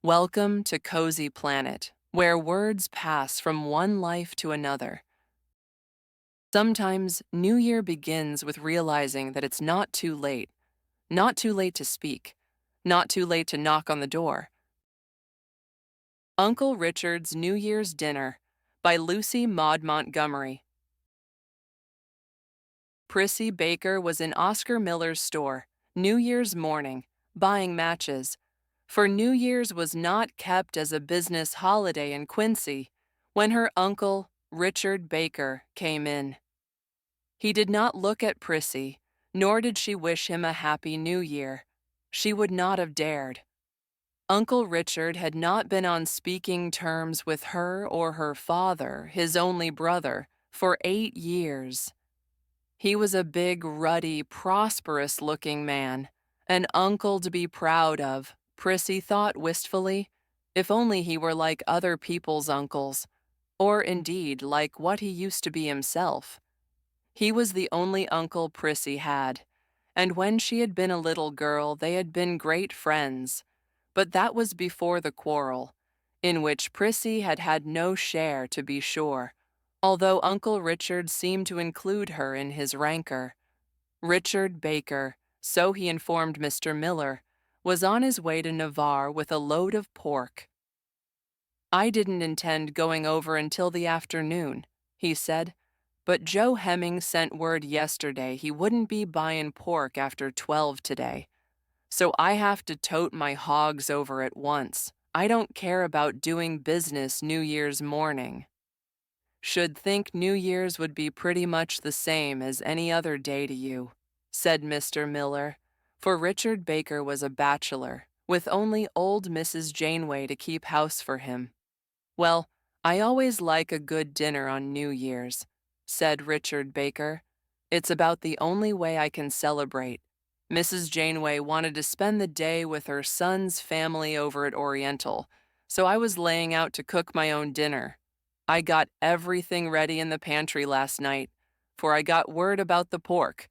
Welcome to Cozy Planet, where words pass from one life to another. Sometimes, New Year begins with realizing that it's not too late to speak, not too late to knock on the door. Uncle Richard's New Year's Dinner by Lucy Maud Montgomery. Prissy Baker was in Oscar Miller's store, New Year's morning, buying matches. For New Year's was not kept as a business holiday in Quincy when her uncle, Richard Baker, came in. He did not look at Prissy, nor did she wish him a happy New Year. She would not have dared. Uncle Richard had not been on speaking terms with her or her father, his only brother, for 8 years. He was a big, ruddy, prosperous-looking man, an uncle to be proud of, Prissy thought wistfully. If only he were like other people's uncles, or indeed like what he used to be himself. He was the only uncle Prissy had, and when she had been a little girl they had been great friends. But that was before the quarrel, in which Prissy had had no share, to be sure, although Uncle Richard seemed to include her in his rancor. Richard Baker, so he informed Mr. Miller, was on his way to Navarre with a load of pork. "I didn't intend going over until the afternoon," he said, "but Joe Hemming sent word yesterday he wouldn't be buyin' pork after 12 today. So I have to tote my hogs over at once. I don't care about doing business New Year's morning." "Should think New Year's would be pretty much the same as any other day to you," said Mr. Miller, for Richard Baker was a bachelor, with only old Mrs. Janeway to keep house for him. "Well, I always like a good dinner on New Year's," said Richard Baker. "It's about the only way I can celebrate. Mrs. Janeway wanted to spend the day with her son's family over at Oriental, so I was laying out to cook my own dinner. I got everything ready in the pantry last night, for I got word about the pork.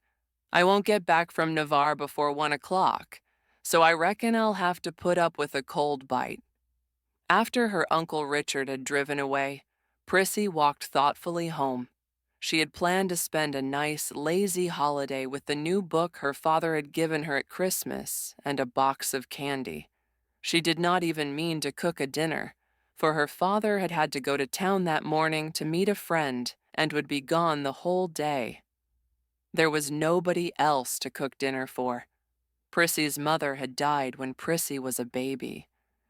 I won't get back from Navarre before 1 o'clock, so I reckon I'll have to put up with a cold bite." After her Uncle Richard had driven away, Prissy walked thoughtfully home. She had planned to spend a nice, lazy holiday with the new book her father had given her at Christmas and a box of candy. She did not even mean to cook a dinner, for her father had had to go to town that morning to meet a friend and would be gone the whole day. There was nobody else to cook dinner for. Prissy's mother had died when Prissy was a baby.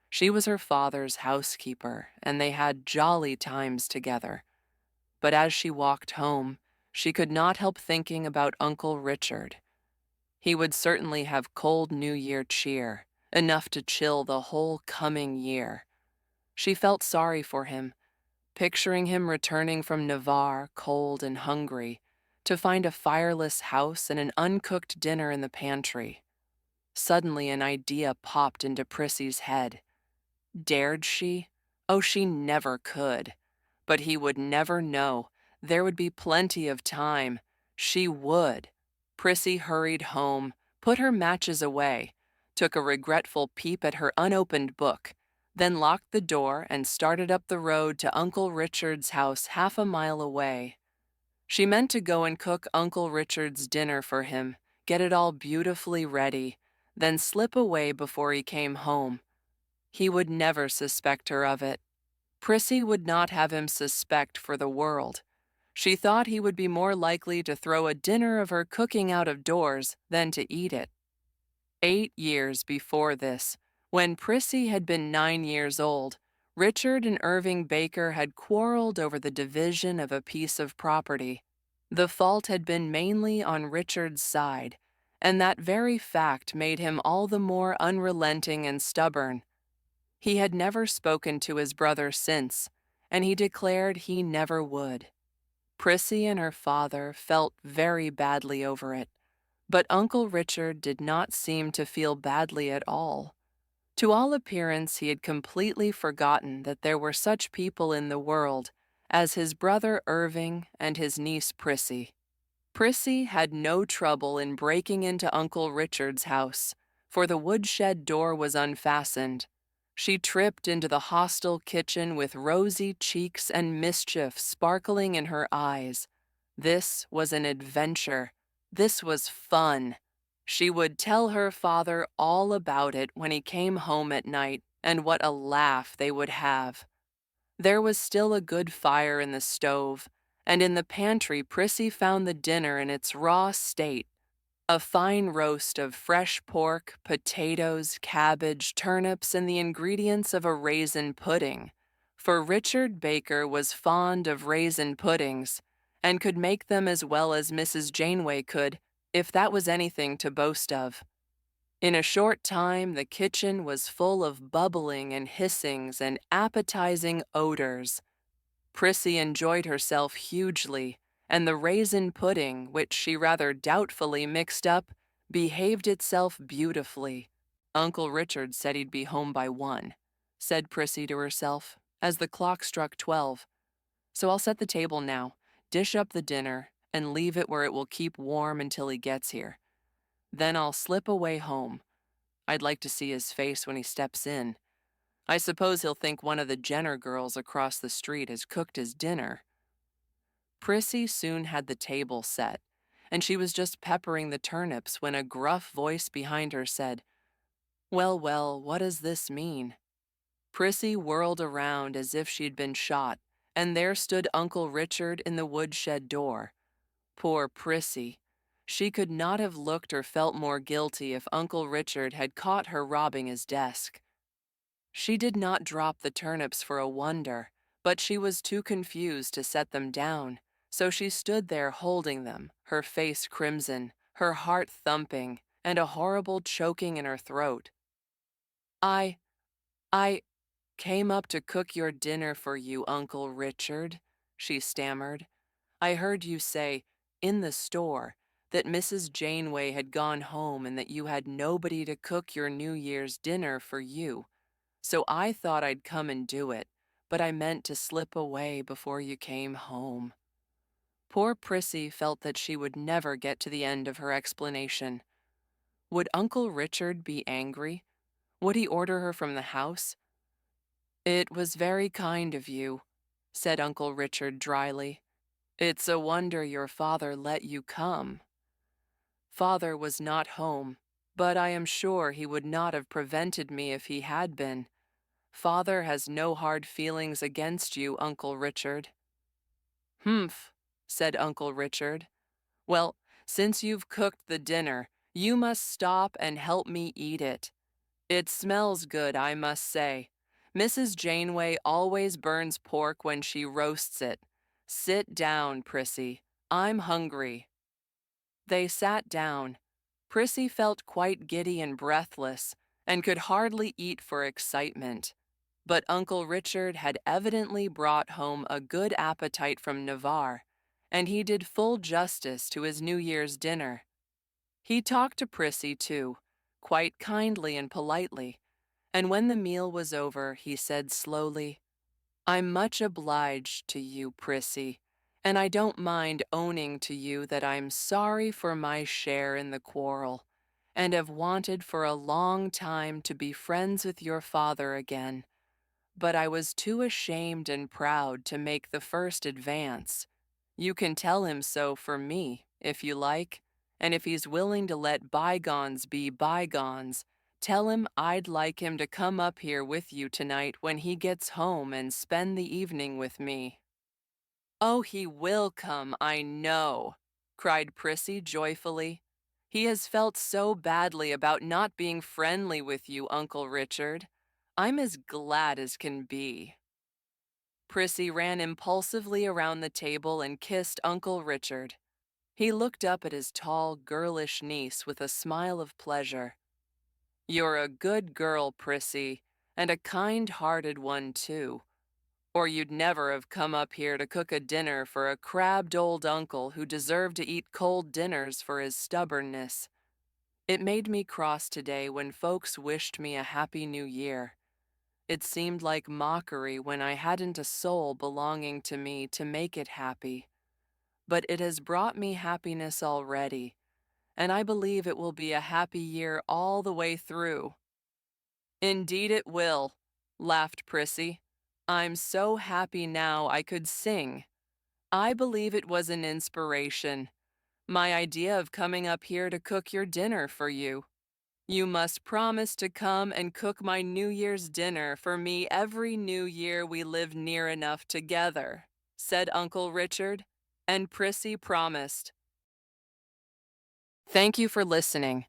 She was her father's housekeeper, and they had jolly times together. But as she walked home, she could not help thinking about Uncle Richard. He would certainly have cold New Year cheer, enough to chill the whole coming year. She felt sorry for him, picturing him returning from Navarre cold and hungry, to find a fireless house and an uncooked dinner in the pantry. Suddenly an idea popped into Prissy's head. Dared she? Oh, she never could. But he would never know. There would be plenty of time. She would. Prissy hurried home, put her matches away, took a regretful peep at her unopened book, then locked the door and started up the road to Uncle Richard's house 1/2 a mile away. She meant to go and cook Uncle Richard's dinner for him, get it all beautifully ready, then slip away before he came home. He would never suspect her of it. Prissy would not have him suspect for the world. She thought he would be more likely to throw a dinner of her cooking out of doors than to eat it. 8 years before this, when Prissy had been 9 years old, Richard and Irving Baker had quarreled over the division of a piece of property. The fault had been mainly on Richard's side, and that very fact made him all the more unrelenting and stubborn. He had never spoken to his brother since, and he declared he never would. Prissy and her father felt very badly over it, but Uncle Richard did not seem to feel badly at all. To all appearance, he had completely forgotten that there were such people in the world as his brother Irving and his niece Prissy. Prissy had no trouble in breaking into Uncle Richard's house, for the woodshed door was unfastened. She tripped into the hostile kitchen with rosy cheeks and mischief sparkling in her eyes. This was an adventure. This was fun. She would tell her father all about it when he came home at night, and what a laugh they would have. There was still a good fire in the stove, and in the pantry Prissy found the dinner in its raw state. A fine roast of fresh pork, potatoes, cabbage, turnips, and the ingredients of a raisin pudding, for Richard Baker was fond of raisin puddings, and could make them as well as Mrs. Janeway could, if that was anything to boast of. In a short time the kitchen was full of bubbling and hissings and appetizing odors. Prissy enjoyed herself hugely, and the raisin pudding, which she rather doubtfully mixed up, behaved itself beautifully. Uncle Richard said he'd be home by 1, said Prissy to herself, as the clock struck 12. So I'll set the table now, dish up the dinner, and leave it where it will keep warm until he gets here. Then I'll slip away home. I'd like to see his face when he steps in. I suppose he'll think one of the Jenner girls across the street has cooked his dinner. Prissy soon had the table set, and she was just peppering the turnips when a gruff voice behind her said, "Well, well, what does this mean?" Prissy whirled around as if she'd been shot, and there stood Uncle Richard in the woodshed door. Poor Prissy. She could not have looked or felt more guilty if Uncle Richard had caught her robbing his desk. She did not drop the turnips for a wonder, but she was too confused to set them down, so she stood there holding them, her face crimson, her heart thumping, and a horrible choking in her throat. I came up to cook your dinner for you, Uncle Richard," she stammered. "I heard you say, in the store, that Mrs. Janeway had gone home and that you had nobody to cook your New Year's dinner for you. So I thought I'd come and do it, but I meant to slip away before you came home." Poor Prissy felt that she would never get to the end of her explanation. Would Uncle Richard be angry? Would he order her from the house? "It was very kind of you," said Uncle Richard dryly. "It's a wonder your father let you come." "Father was not home, but I am sure he would not have prevented me if he had been. Father has no hard feelings against you, Uncle Richard." "Humph," said Uncle Richard. "Well, since you've cooked the dinner, you must stop and help me eat it. It smells good, I must say. Mrs. Janeway always burns pork when she roasts it. Sit down, Prissy. I'm hungry." They sat down. Prissy felt quite giddy and breathless, and could hardly eat for excitement. But Uncle Richard had evidently brought home a good appetite from Navarre, and he did full justice to his New Year's dinner. He talked to Prissy, too, quite kindly and politely, and when the meal was over, he said slowly, "I'm much obliged to you, Prissy, and I don't mind owning to you that I'm sorry for my share in the quarrel, and have wanted for a long time to be friends with your father again. But I was too ashamed and proud to make the first advance. You can tell him so for me, if you like, and if he's willing to let bygones be bygones, tell him I'd like him to come up here with you tonight when he gets home and spend the evening with me." "Oh, he will come, I know," cried Prissy joyfully. "He has felt so badly about not being friendly with you, Uncle Richard. I'm as glad as can be." Prissy ran impulsively around the table and kissed Uncle Richard. He looked up at his tall, girlish niece with a smile of pleasure. "You're a good girl, Prissy, and a kind-hearted one, too, or you'd never have come up here to cook a dinner for a crabbed old uncle who deserved to eat cold dinners for his stubbornness. It made me cross today when folks wished me a happy new year. It seemed like mockery when I hadn't a soul belonging to me to make it happy. But it has brought me happiness already, and I believe it will be a happy year all the way through." "Indeed it will," laughed Prissy. "I'm so happy now I could sing. I believe it was an inspiration. My idea of coming up here to cook your dinner for you. You must promise to come and cook my New Year's dinner for me every New Year we live near enough together," said Uncle Richard, and Prissy promised. Thank you for listening.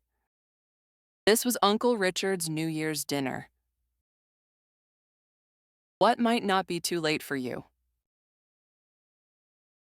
This was Uncle Richard's New Year's dinner. What might not be too late for you?